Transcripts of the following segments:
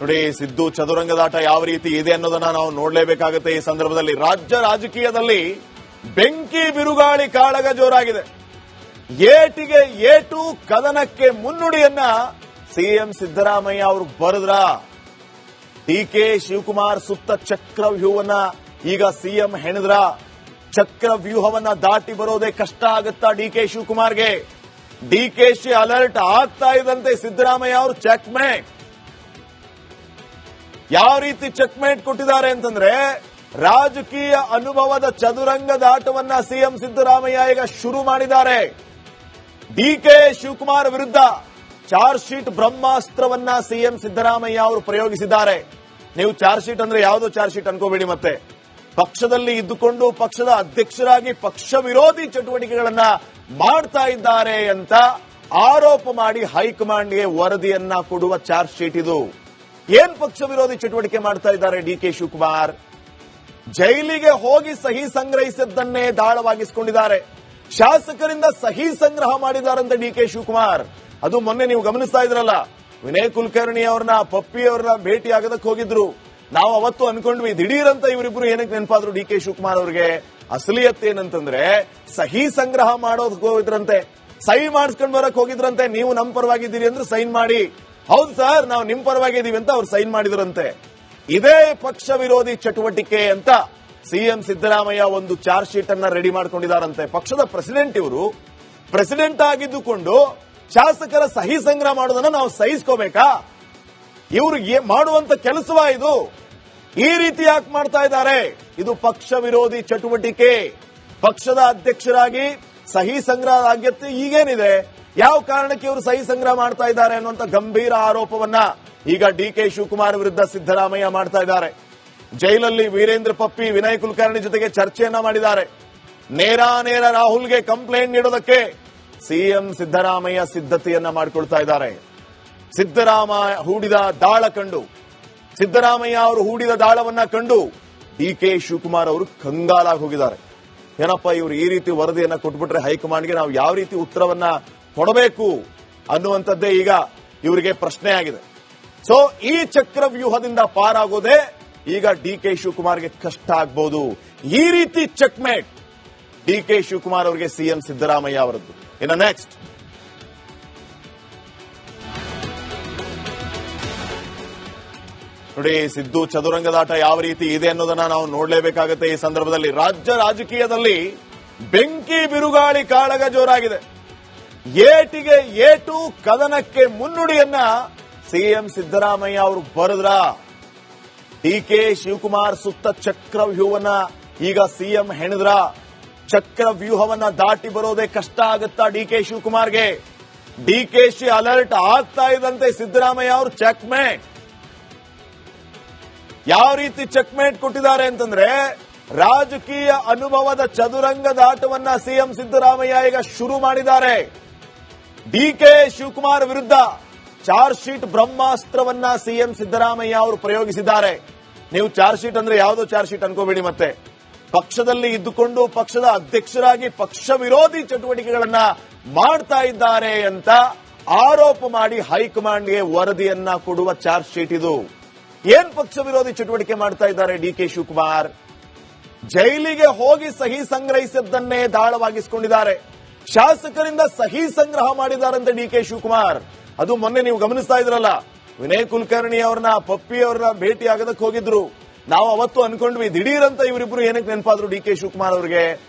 ನೋಡಿ, ಸಿದ್ದು ಚದುರಂಗದಾಟ ಯಾವ ರೀತಿ ಇದೆ ಅನ್ನೋದನ್ನ ನಾವು ನೋಡಲೇಬೇಕಾಗುತ್ತೆ. ಈ ಸಂದರ್ಭದಲ್ಲಿ ರಾಜ್ಯ ರಾಜಕೀಯದಲ್ಲಿ ಬೆಂಕಿ ಬಿರುಗಾಳಿ ಕಾಳಗ ಜೋರಾಗಿದೆ. ಏಟಿಗೆ ಏಟು, ಕದನಕ್ಕೆ ಮುನ್ನುಡಿಯನ್ನ ಸಿಎಂ ಸಿದ್ದರಾಮಯ್ಯ ಅವರು ಬರೆದ್ರ. ಡಿಕೆ ಶಿವಕುಮಾರ್ ಸುತ್ತ ಚಕ್ರವ್ಯೂಹವನ್ನ ಈಗ ಸಿಎಂ ಹೆಣೆದ್ರ. ಚಕ್ರವ್ಯೂಹವನ್ನ ದಾಟಿ ಬರೋದೇ ಕಷ್ಟ ಆಗುತ್ತಾ ಡಿಕೆ ಶಿವಕುಮಾರ್ಗೆ? ಡಿಕೆಶಿ ಅಲರ್ಟ್ ಆಗ್ತಾ ಇದ್ದಂತೆ ಸಿದ್ದರಾಮಯ್ಯ ಅವರು ಚೆಕ್ಮೇಟ್. ಯಾವ ರೀತಿ ಚೆಕ್ಮೇಟ್ ಕೊಟ್ಟಿದ್ದಾರೆ ಅಂತಂದ್ರೆ, ರಾಜಕೀಯ ಅನುಭವದ ಚದುರಂಗದಾಟವನ್ನ ಸಿಎಂ ಸಿದ್ದರಾಮಯ್ಯ ಈಗ ಶುರು ಮಾಡಿದ್ದಾರೆ. ಡಿಕೆ ಶಿವಕುಮಾರ್ ವಿರುದ್ಧ ಚಾರ್ಜ್ ಶೀಟ್ ಬ್ರಹ್ಮಾಸ್ತ್ರವನ್ನ ಸಿಎಂ ಸಿದ್ದರಾಮಯ್ಯ ಅವರು ಪ್ರಯೋಗಿಸಿದ್ದಾರೆ. ನೀವು ಚಾರ್ಜ್ ಶೀಟ್ ಅಂದ್ರೆ ಯಾವುದೋ ಚಾರ್ಜ್ ಶೀಟ್ ಅನ್ಕೋಬೇಡಿ. ಮತ್ತೆ ಪಕ್ಷದಲ್ಲಿ ಇದ್ದುಕೊಂಡು ಪಕ್ಷದ ಅಧ್ಯಕ್ಷರಾಗಿ ಪಕ್ಷ ವಿರೋಧಿ ಚಟುವಟಿಕೆಗಳನ್ನ ಮಾಡ್ತಾ ಇದ್ದಾರೆ ಅಂತ ಆರೋಪ ಮಾಡಿ ಹೈಕಮಾಂಡ್ಗೆ ವರದಿಯನ್ನ ಕೊಡುವ ಚಾರ್ಜ್ ಶೀಟ್ ಇದು. ಏನ್ ಪಕ್ಷ ವಿರೋಧಿ ಚಟುವಟಿಕೆ ಮಾಡ್ತಾ ಇದ್ದಾರೆ ಡಿಕೆ ಶಿವಕುಮಾರ್? ಜೈಲಿಗೆ ಹೋಗಿ ಸಹಿ ಸಂಗ್ರಹಿಸಿದ್ದನ್ನೇ ದಾಳವಾಗಿಸಿಕೊಂಡಿದ್ದಾರೆ. ಶಾಸಕರಿಂದ ಸಹಿ ಸಂಗ್ರಹ ಮಾಡಿದಾರಂತೆ ಡಿಕೆ ಶಿವಕುಮಾರ್. ಅದು ಮೊನ್ನೆ ನೀವು ಗಮನಿಸ್ತಾ ಇದ್ರಲ್ಲ, ವಿನಯ್ ಕುಲಕರ್ಣಿ ಅವ್ರನ್ನ, ಪಪ್ಪಿ ಅವ್ರನ್ನ ಭೇಟಿ ಆಗೋದಕ್ಕೆ ಹೋಗಿದ್ರು. ನಾವು ಅವತ್ತು ಅನ್ಕೊಂಡ್ವಿ ದಿಢೀರಂತ ಇವರಿಬ್ರು ಏನಕ್ಕೆ ನೆನಪಾದ್ರು ಡಿಕೆ ಶಿವಕುಮಾರ್ ಅವರಿಗೆ. ಅಸಲಿಯತ್ ಏನಂತಂದ್ರೆ, ಸಹಿ ಸಂಗ್ರಹ ಮಾಡೋದಕ್ಕೆ ಹೋಗಿದ್ರಂತೆ, ಸಹಿ ಮಾಡಿಸ್ಕೊಂಡ್ ಬರಕ್ ಹೋಗಿದ್ರಂತೆ. ನೀವು ನಮ್ಮ ಪರವಾಗಿದ್ದೀರಿ ಅಂದ್ರೆ ಸೈನ್ ಮಾಡಿ. ಹೌದು ಸರ್, ನಾವು ನಿಮ್ ಪರವಾಗಿದ್ದೀವಿ ಅಂತ ಅವ್ರು ಸೈನ್ ಮಾಡಿದ್ರಂತೆ. ಇದೇ ಪಕ್ಷ ವಿರೋಧಿ ಚಟುವಟಿಕೆ ಅಂತ ಸಿಎಂ ಸಿದ್ದರಾಮಯ್ಯ ಒಂದು ಚಾರ್ಜ್ ಶೀಟ್ ಅನ್ನ ರೆಡಿ ಮಾಡ್ಕೊಂಡಿದ್ದಾರಂತೆ. ಪಕ್ಷದ ಪ್ರೆಸಿಡೆಂಟ್ ಇವರು, ಪ್ರೆಸಿಡೆಂಟ್ ಆಗಿದ್ದುಕೊಂಡು ಶಾಸಕರ ಸಹಿ ಸಂಗ್ರಹ ಮಾಡೋದನ್ನ ನಾವು ಸಹಿಸ್ಕೋಬೇಕಾ? ಇವ್ರಿಗೆ ಮಾಡುವಂತ ಕೆಲಸವಾ ಇದು? ಈ ರೀತಿ ಯಾಕೆ ಮಾಡ್ತಾ ಇದ್ದಾರೆ? ಇದು ಪಕ್ಷ ವಿರೋಧಿ ಚಟುವಟಿಕೆ. ಪಕ್ಷದ ಅಧ್ಯಕ್ಷರಾಗಿ ಸಹಿ ಸಂಗ್ರಹದ ಅಗತ್ಯ ಈಗೇನಿದೆ? ಯಾವ ಕಾರಣಕ್ಕೆ ಇವರು ಸಹಿ ಸಂಗ್ರಹ ಮಾಡ್ತಾ ಇದ್ದಾರೆ ಅನ್ನುವಂತ ಗಂಭೀರ ಆರೋಪವನ್ನ ಈಗ ಡಿಕೆ ಶಿವಕುಮಾರ್ ವಿರುದ್ಧ ಸಿದ್ದರಾಮಯ್ಯ ಮಾಡ್ತಾ ಇದ್ದಾರೆ. ಜೈಲಲ್ಲಿ ವೀರೇಂದ್ರ ಪಪ್ಪಿ, ವಿನಯ್ ಕುಲಕರ್ಣಿ ಜೊತೆಗೆ ಚರ್ಚೆಯನ್ನ ಮಾಡಿದ್ದಾರೆ. ನೇರ ರಾಹುಲ್ಗೆ ಕಂಪ್ಲೇಂಟ್ ನೀಡೋದಕ್ಕೆ ಸಿಎಂ ಸಿದ್ದರಾಮಯ್ಯ ಸಿದ್ಧತೆಯನ್ನ ಮಾಡಿಕೊಳ್ತಾ ಇದ್ದಾರೆ. ಸಿದ್ದರಾಮಯ್ಯ ಹೂಡಿದ ದಾಳ ಕಂಡು, ಸಿದ್ದರಾಮಯ್ಯ ಅವರು ಹೂಡಿದ ದಾಳವನ್ನ ಕಂಡು ಡಿಕೆ ಶಿವಕುಮಾರ್ ಅವರು ಕಂಗಾಲಾಗಿ ಹೋಗಿದ್ದಾರೆ. ಏನಪ್ಪ ಇವರು ಈ ರೀತಿ ವರದಿಯನ್ನ ಕೊಟ್ಬಿಟ್ರೆ ಹೈಕಮಾಂಡ್ಗೆ ನಾವು ಯಾವ ರೀತಿ ಉತ್ತರವನ್ನ ಕೊಡಬೇಕು ಅನ್ನುವಂಥದ್ದೇ ಈಗ ಇವರಿಗೆ ಪ್ರಶ್ನೆ ಆಗಿದೆ. ಸೊ ಈ ಚಕ್ರವ್ಯೂಹದಿಂದ ಪಾರಾಗೋದೇ ಈಗ ಡಿಕೆ ಶಿವಕುಮಾರ್ಗೆ ಕಷ್ಟ ಆಗ್ಬಹುದು. ಈ ರೀತಿ ಚೆಕ್ಮೇಟ್ ಡಿಕೆ ಶಿವಕುಮಾರ್ ಅವರಿಗೆ ಸಿಎಂ ಸಿದ್ದರಾಮಯ್ಯ ಅವರದ್ದು. ಇನ್ನು ನೆಕ್ಸ್ಟ್, ನೋಡಿ, ಸಿದ್ದು ಚದುರಂಗದಾಟ ಯಾವ ರೀತಿ ಇದೆ ಅನ್ನೋದನ್ನ ನಾವು ನೋಡಲೇಬೇಕಾಗುತ್ತೆ. ಈ ಸಂದರ್ಭದಲ್ಲಿ ರಾಜ್ಯ ರಾಜಕೀಯದಲ್ಲಿ ಬೆಂಕಿ ಬಿರುಗಾಳಿ ಕಾಳಗ ಜೋರಾಗಿದೆ. ಏಟಿಗೆ ಏಟು, ಕದನಕ್ಕೆ ಮುನ್ನುಡಿಯನ್ನ ಸಿಎಂ ಸಿದ್ದರಾಮಯ್ಯ ಅವರು ಬರೆದ್ರ. ಡಿಕೆ ಶಿವಕುಮಾರ್ ಸುತ್ತ ಚಕ್ರವ್ಯೂಹವನ್ನ ಈಗ ಸಿಎಂ ಹೆಣೆದ್ರ. ಚಕ್ರವ್ಯೂಹವನ್ನ ದಾಟಿ ಬರೋದೇ ಕಷ್ಟ ಆಗುತ್ತಾ ಡಿಕೆ ಶಿವಕುಮಾರ್ಗೆ? ಡಿಕೆಶಿ ಅಲರ್ಟ್ ಆಗ್ತಾ ಇದ್ದಂತೆ ಸಿದ್ದರಾಮಯ್ಯ ಅವರು ಚೆಕ್ಮೇಟ್. ಯಾವ ರೀತಿ ಚೆಕ್ಮೇಟ್ ಕೊಟ್ಟಿದ್ದಾರೆ ಅಂತಂದ್ರೆ, ರಾಜಕೀಯ ಅನುಭವದ ಚದುರಂಗದಾಟವನ್ನ ಸಿಎಂ ಸಿದ್ದರಾಮಯ್ಯ ಈಗ ಶುರು ಮಾಡಿದ್ದಾರೆ. ಡಿಕೆ ಶಿವಕುಮಾರ್ ವಿರುದ್ಧ ಚಾರ್ಜ್ ಶೀಟ್ ಬ್ರಹ್ಮಾಸ್ತ್ರವನ್ನ ಸಿಎಂ ಸಿದ್ದರಾಮಯ್ಯ ಅವರು ಪ್ರಯೋಗಿಸಿದ್ದಾರೆ. ನೀವು ಚಾರ್ಜ್ ಶೀಟ್ ಅಂದ್ರೆ ಯಾವುದೋ ಚಾರ್ಜ್ ಶೀಟ್ ಅನ್ಕೋಬೇಡಿ. ಮತ್ತೆ ಪಕ್ಷದಲ್ಲಿ ಇದ್ದುಕೊಂಡು ಪಕ್ಷದ ಅಧ್ಯಕ್ಷರಾಗಿ ಪಕ್ಷ ವಿರೋಧಿ ಚಟುವಟಿಕೆಗಳನ್ನ ಮಾಡ್ತಾ ಇದ್ದಾರೆ ಅಂತ ಆರೋಪ ಮಾಡಿ ಹೈಕಮಾಂಡ್ಗೆ ವರದಿಯನ್ನ ಕೊಡುವ ಚಾರ್ಜ್ ಶೀಟ್ ಇದು. ಏನ್ ಪಕ್ಷ ವಿರೋಧಿ ಚಟುವಟಿಕೆ ಮಾಡ್ತಾ ಇದ್ದಾರೆ ಡಿಕೆ ಶಿವಕುಮಾರ್? ಜೈಲಿಗೆ ಹೋಗಿ ಸಹಿ ಸಂಗ್ರಹಿಸಿದ್ದನ್ನೇ ದಾಳವಾಗಿಸಿಕೊಂಡಿದ್ದಾರೆ. ಶಾಸಕರಿಂದ ಸಹಿ ಸಂಗ್ರಹ ಮಾಡಿದಾರಂತೆ ಡಿಕೆ ಶಿವಕುಮಾರ್. ಅದು ಮೊನ್ನೆ ನೀವು ಗಮನಿಸ್ತಾ ಇದ್ರಲ್ಲ, ವಿನಯ್ ಕುಲಕರ್ಣಿ ಅವ್ರನ್ನ, ಪಪ್ಪಿ ಅವ್ರನ್ನ ಭೇಟಿ ಆಗೋದಕ್ಕೆ ಹೋಗಿದ್ರು. ನಾವು ಅವತ್ತು ಅನ್ಕೊಂಡ್ವಿ ದಿಢೀರಂತ ಇವರಿಬ್ರು ಏನಕ್ಕೆ ನೆನಪಾದ್ರು ಡಿಕೆ ಶಿವಕುಮಾರ್ ಅವರಿಗೆ.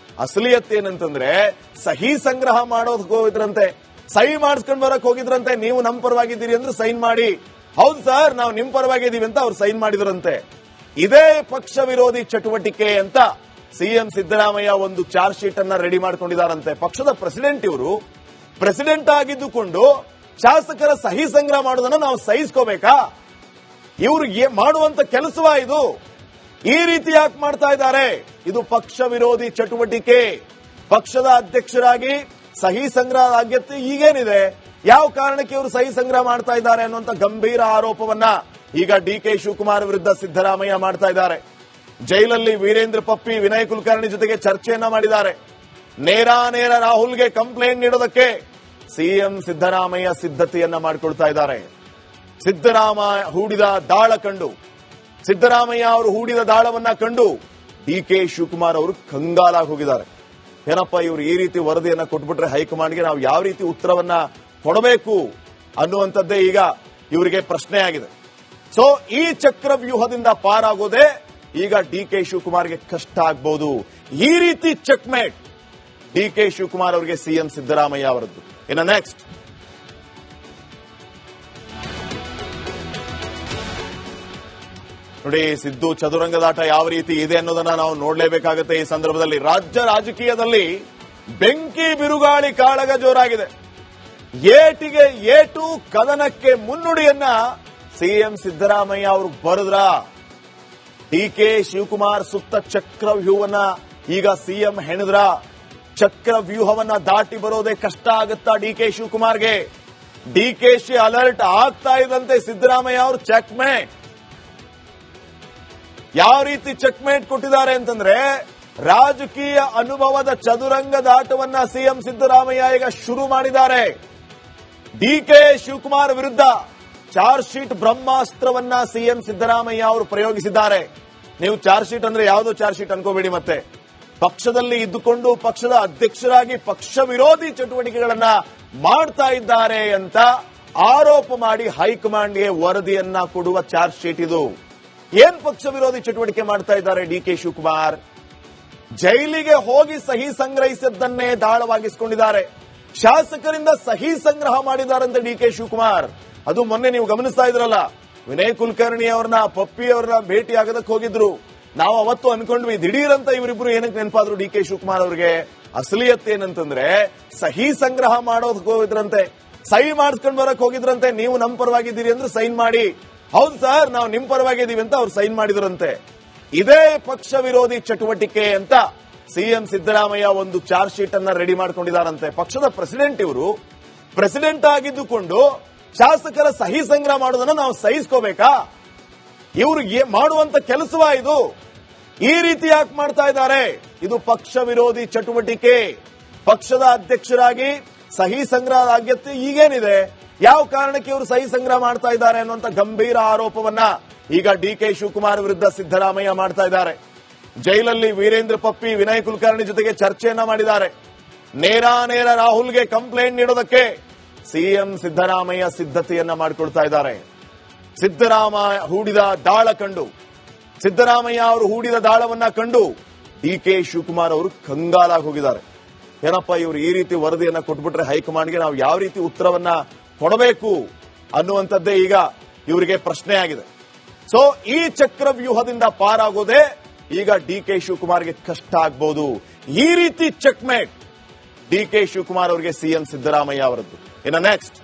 ಅಸಲಿಯತ್ ಏನಂತಂದ್ರೆ, ಸಹಿ ಸಂಗ್ರಹ ಮಾಡೋದಕ್ಕೆ ಹೋಗಿದ್ರಂತೆ, ಸಹಿ ಮಾಡಿಸ್ಕೊಂಡ್ ಬರಕ್ ಹೋಗಿದ್ರಂತೆ. ನೀವು ನಮ್ಮ ಪರವಾಗಿದ್ದೀರಿ ಅಂದ್ರೆ ಸೈನ್ ಮಾಡಿ. ಹೌದು ಸರ್, ನಾವು ನಿಮ್ ಪರವಾಗಿದ್ದೀವಿ ಅಂತ ಅವ್ರು ಸೈನ್ ಮಾಡಿದ್ರಂತೆ. ಇದೇ ಪಕ್ಷ ವಿರೋಧಿ ಚಟುವಟಿಕೆ ಅಂತ ಸಿಎಂ ಸಿದ್ದರಾಮಯ್ಯ ಒಂದು ಚಾರ್ಜ್ ಶೀಟ್ ಅನ್ನ ರೆಡಿ ಮಾಡ್ಕೊಂಡಿದ್ದಾರಂತೆ. ಪಕ್ಷದ ಪ್ರೆಸಿಡೆಂಟ್ ಇವರು, ಪ್ರೆಸಿಡೆಂಟ್ ಆಗಿದ್ದುಕೊಂಡು ಶಾಸಕರ ಸಹಿ ಸಂಗ್ರಹ ಮಾಡೋದನ್ನ ನಾವು ಸಹಿಸ್ಕೋಬೇಕಾ? ಇವ್ರಿಗೆ ಮಾಡುವಂತ ಕೆಲಸವಾ ಇದು? ಈ ರೀತಿ ಯಾಕೆ ಮಾಡ್ತಾ ಇದ್ದಾರೆ? ಇದು ಪಕ್ಷ ವಿರೋಧಿ ಚಟುವಟಿಕೆ. ಪಕ್ಷದ ಅಧ್ಯಕ್ಷರಾಗಿ ಸಹಿ ಸಂಗ್ರಹದ ಅಗತ್ಯ ಈಗೇನಿದೆ? ಯಾವ ಕಾರಣಕ್ಕೆ ಇವರು ಸಹಿ ಸಂಗ್ರಹ ಮಾಡ್ತಾ ಇದ್ದಾರೆ ಅನ್ನುವಂತ ಗಂಭೀರ ಆರೋಪವನ್ನ ಈಗ ಡಿಕೆ ಶಿವಕುಮಾರ್ ವಿರುದ್ಧ ಸಿದ್ದರಾಮಯ್ಯ ಮಾಡ್ತಾ ಇದ್ದಾರೆ. ಜೈಲಲ್ಲಿ ವೀರೇಂದ್ರ ಪಪ್ಪಿ, ವಿನಯ್ ಕುಲಕರ್ಣಿ ಜೊತೆಗೆ ಚರ್ಚೆಯನ್ನ ಮಾಡಿದ್ದಾರೆ. ನೇರ ರಾಹುಲ್ಗೆ ಕಂಪ್ಲೇಂಟ್ ನೀಡೋದಕ್ಕೆ ಸಿಎಂ ಸಿದ್ದರಾಮಯ್ಯ ಸಿದ್ಧತೆಯನ್ನ ಮಾಡಿಕೊಳ್ತಾ ಇದ್ದಾರೆ. ಸಿದ್ದರಾಮಯ್ಯ ಹೂಡಿದ ದಾಳ ಕಂಡು ಸಿದ್ದರಾಮಯ್ಯ ಅವರು ಹೂಡಿದ ದಾಳವನ್ನ ಕಂಡು ಡಿಕೆ ಶಿವಕುಮಾರ್ ಅವರು ಕಂಗಾಲಾಗಿ ಹೋಗಿದ್ದಾರೆ. ಏನಪ್ಪ ಇವರು ಈ ರೀತಿ ವರದಿಯನ್ನ ಕೊಟ್ಬಿಟ್ರೆ ಹೈಕಮಾಂಡ್ಗೆ ನಾವು ಯಾವ ರೀತಿ ಉತ್ತರವನ್ನ ಕೊಡಬೇಕು ಅನ್ನುವಂಥದ್ದೇ ಈಗ ಇವರಿಗೆ ಪ್ರಶ್ನೆ ಆಗಿದೆ. ಸೊ ಈ ಚಕ್ರವ್ಯೂಹದಿಂದ ಪಾರಾಗೋದೇ ಈಗ ಡಿಕೆ ಶಿವಕುಮಾರ್ಗೆ ಕಷ್ಟ ಆಗ್ಬಹುದು. ಈ ರೀತಿ ಚೆಕ್ಮೇಟ್ ಡಿಕೆ ಶಿವಕುಮಾರ್ ಅವರಿಗೆ ಸಿಎಂ ಸಿದ್ದರಾಮಯ್ಯ ಅವರದ್ದು. ಇನ್ನು ನೆಕ್ಸ್ಟ್ ನೋಡಿ, ಸಿದ್ದು ಚದುರಂಗದಾಟ ಯಾವ ರೀತಿ ಇದೆ ಅನ್ನೋದನ್ನ ನಾವು ನೋಡಲೇಬೇಕಾಗುತ್ತೆ. ಈ ಸಂದರ್ಭದಲ್ಲಿ ರಾಜ್ಯ ರಾಜಕೀಯದಲ್ಲಿ ಬೆಂಕಿ ಬಿರುಗಾಳಿ ಕಾಳಗ ಜೋರಾಗಿದೆ. ಏಟಿಗೆ ಏಟು, ಕದನಕ್ಕೆ ಮುನ್ನುಡಿಯನ್ನ ಸಿಎಂ ಸಿದ್ದರಾಮಯ್ಯ ಅವರು ಬರೆದ್ರ. ಡಿಕೆ ಶಿವಕುಮಾರ್ ಸುತ್ತ ಚಕ್ರವ್ಯೂಹವನ್ನ ಈಗ ಸಿಎಂ ಹೆಣೆದ್ರ. ಚಕ್ರವ್ಯೂಹವನ್ನ ದಾಟಿ ಬರೋದೇ ಕಷ್ಟ ಆಗುತ್ತಾ ಡಿಕೆ ಶಿವಕುಮಾರ್ಗೆ? ಡಿಕೆಶಿ ಅಲರ್ಟ್ ಆಗ್ತಾ ಇದ್ದಂತೆ ಸಿದ್ದರಾಮಯ್ಯ ಅವರು ಚೆಕ್ಮೇಟ್. ಯಾವ ರೀತಿ ಚೆಕ್ಮೇಟ್ ಕೊಟ್ಟಿದ್ದಾರೆ ಅಂತಂದ್ರೆ, ರಾಜಕೀಯ ಅನುಭವದ ಚದುರಂಗದಾಟವನ್ನ ಸಿಎಂ ಸಿದ್ದರಾಮಯ್ಯ ಈಗ ಶುರು ಮಾಡಿದ್ದಾರೆ. ಡಿಕೆ ಶಿವಕುಮಾರ್ ವಿರುದ್ಧ ಚಾರ್ಜ್ ಶೀಟ್ ಬ್ರಹ್ಮಾಸ್ತ್ರವನ್ನ ಸಿಎಂ ಸಿದ್ದರಾಮಯ್ಯ ಅವರು ಪ್ರಯೋಗಿಸಿದ್ದಾರೆ. ನೀವು ಚಾರ್ಜ್ ಶೀಟ್ ಅಂದ್ರೆ ಯಾವುದೋ ಚಾರ್ಜ್ ಶೀಟ್ ಅನ್ಕೋಬೇಡಿ. ಮತ್ತೆ ಪಕ್ಷದಲ್ಲಿ ಇದ್ದುಕೊಂಡು ಪಕ್ಷದ ಅಧ್ಯಕ್ಷರಾಗಿ ಪಕ್ಷ ವಿರೋಧಿ ಚಟುವಟಿಕೆಗಳನ್ನ ಮಾಡ್ತಾ ಇದ್ದಾರೆ ಅಂತ ಆರೋಪ ಮಾಡಿ ಹೈಕಮಾಂಡ್ಗೆ ವರದಿಯನ್ನ ಕೊಡುವ ಚಾರ್ಜ್ ಶೀಟ್ ಇದು. ಏನ್ ಪಕ್ಷ ವಿರೋಧಿ ಚಟುವಟಿಕೆ ಮಾಡ್ತಾ ಇದ್ದಾರೆ ಡಿಕೆ ಶಿವಕುಮಾರ್? ಜೈಲಿಗೆ ಹೋಗಿ ಸಹಿ ಸಂಗ್ರಹಿಸಿದ್ದನ್ನೇ ದಾಳವಾಗಿಸಿಕೊಂಡಿದ್ದಾರೆ. ಶಾಸಕರಿಂದ ಸಹಿ ಸಂಗ್ರಹ ಮಾಡಿದ್ದಾರಂತೆ ಡಿಕೆ ಶಿವಕುಮಾರ್. ಅದು ಮೊನ್ನೆ ನೀವು ಗಮನಿಸ್ತಾ ಇದ್ರಲ್ಲ, ವಿನಯ್ ಕುಲಕರ್ಣಿ ಅವ್ರನ್ನ, ಪಪ್ಪಿ ಅವ್ರನ್ನ ಭೇಟಿ ಆಗೋದಕ್ಕೆ ಹೋಗಿದ್ರು. ನಾವು ಅವತ್ತು ಅನ್ಕೊಂಡ್ವಿ ದಿಢೀರಂತ ಇವರಿಬ್ರು ಏನಕ್ಕೆ ನೆನಪಾದ್ರು ಡಿಕೆ ಶಿವಕುಮಾರ್ ಅವರಿಗೆ? ಅಸಲಿಯತ್ ಏನಂತಂದ್ರೆ, ಸಹಿ ಸಂಗ್ರಹ ಮಾಡೋದಕ್ಕೆ ಹೋಗಿದ್ರಂತೆ, ಸಹಿ ಮಾಡಿಸ್ಕೊಂಡು ಬರಕ್ ಹೋಗಿದ್ರಂತೆ. ನೀವು ನಮ್ಮ ಪರವಾಗಿದ್ದೀರಿ ಅಂದ್ರೆ ಸೈನ್ ಮಾಡಿ. ಹೌದು ಸರ್, ನಾವು ನಿಮ್ ಪರವಾಗಿದ್ದೀವಿ ಅಂತ ಅವ್ರು ಸೈನ್ ಮಾಡಿದ್ರಂತೆ. ಇದೇ ಪಕ್ಷ ವಿರೋಧಿ ಚಟುವಟಿಕೆ ಅಂತ ಸಿಎಂ ಸಿದ್ದರಾಮಯ್ಯ ಒಂದು ಚಾರ್ಜ್ ಶೀಟ್ ಅನ್ನ ರೆಡಿ ಮಾಡ್ಕೊಂಡಿದ್ದಾರಂತೆ. ಪಕ್ಷದ ಪ್ರೆಸಿಡೆಂಟ್ ಇವರು, ಪ್ರೆಸಿಡೆಂಟ್ ಆಗಿದ್ದುಕೊಂಡು ಶಾಸಕರ ಸಹಿ ಸಂಗ್ರಹ ಮಾಡೋದನ್ನ ನಾವು ಸಹಿಸ್ಕೋಬೇಕಾ? ಇವರು ಮಾಡುವಂತ ಕೆಲಸವಾ ಇದು? ಈ ರೀತಿ ಯಾಕೆ ಮಾಡ್ತಾ ಇದ್ದಾರೆ? ಇದು ಪಕ್ಷ ವಿರೋಧಿ ಚಟುವಟಿಕೆ. ಪಕ್ಷದ ಅಧ್ಯಕ್ಷರಾಗಿ ಸಹಿ ಸಂಗ್ರಹದ ಅಗತ್ಯ ಈಗೇನಿದೆ? ಯಾವ ಕಾರಣಕ್ಕೆ ಇವರು ಸಹಿ ಸಂಗ್ರಹ ಮಾಡ್ತಾ ಇದ್ದಾರೆ ಅನ್ನುವಂತ ಗಂಭೀರ ಆರೋಪವನ್ನ ಈಗ ಡಿಕೆ ಶಿವಕುಮಾರ್ ವಿರುದ್ಧ ಸಿದ್ದರಾಮಯ್ಯ ಮಾಡ್ತಾ ಇದ್ದಾರೆ. ಜೈಲಲ್ಲಿ ವೀರೇಂದ್ರ ಪಪ್ಪಿ, ವಿನಯ್ ಕುಲಕರ್ಣಿ ಜೊತೆಗೆ ಚರ್ಚೆಯನ್ನ ಮಾಡಿದ್ದಾರೆ. ನೇರ ರಾಹುಲ್ಗೆ ಕಂಪ್ಲೇಂಟ್ ನೀಡೋದಕ್ಕೆ ಸಿಎಂ ಸಿದ್ದರಾಮಯ್ಯ ಸಿದ್ಧತೆಯನ್ನ ಮಾಡಿಕೊಳ್ತಾ ಇದ್ದಾರೆ. ಸಿದ್ದರಾಮಯ್ಯ ಹೂಡಿದ ದಾಳ ಕಂಡು ಸಿದ್ದರಾಮಯ್ಯ ಅವರು ಹೂಡಿದ ದಾಳವನ್ನ ಕಂಡು ಡಿಕೆ ಶಿವಕುಮಾರ್ ಅವರು ಕಂಗಾಲಾಗಿ ಹೋಗಿದ್ದಾರೆ. ಏನಪ್ಪ ಇವರು ಈ ರೀತಿ ವರದಿಯನ್ನ ಕೊಟ್ಬಿಟ್ರೆ ಹೈಕಮಾಂಡ್ಗೆ ನಾವು ಯಾವ ರೀತಿ ಉತ್ತರವನ್ನ ಕೊಡಬೇಕು ಅನ್ನುವಂಥದ್ದೇ ಈಗ ಇವರಿಗೆ ಪ್ರಶ್ನೆ ಆಗಿದೆ. ಸೊ ಈ ಚಕ್ರವ್ಯೂಹದಿಂದ ಪಾರಾಗೋದೇ ಈಗ ಡಿಕೆ ಶಿವಕುಮಾರ್ಗೆ ಕಷ್ಟ ಆಗ್ಬಹುದು. ಈ ರೀತಿ ಚೆಕ್ಮೇಟ್ ಡಿಕೆ ಶಿವಕುಮಾರ್ ಅವರಿಗೆ ಸಿಎಂ ಸಿದ್ದರಾಮಯ್ಯ ಅವರದ್ದು. ಇನ್ನು ನೆಕ್ಸ್ಟ್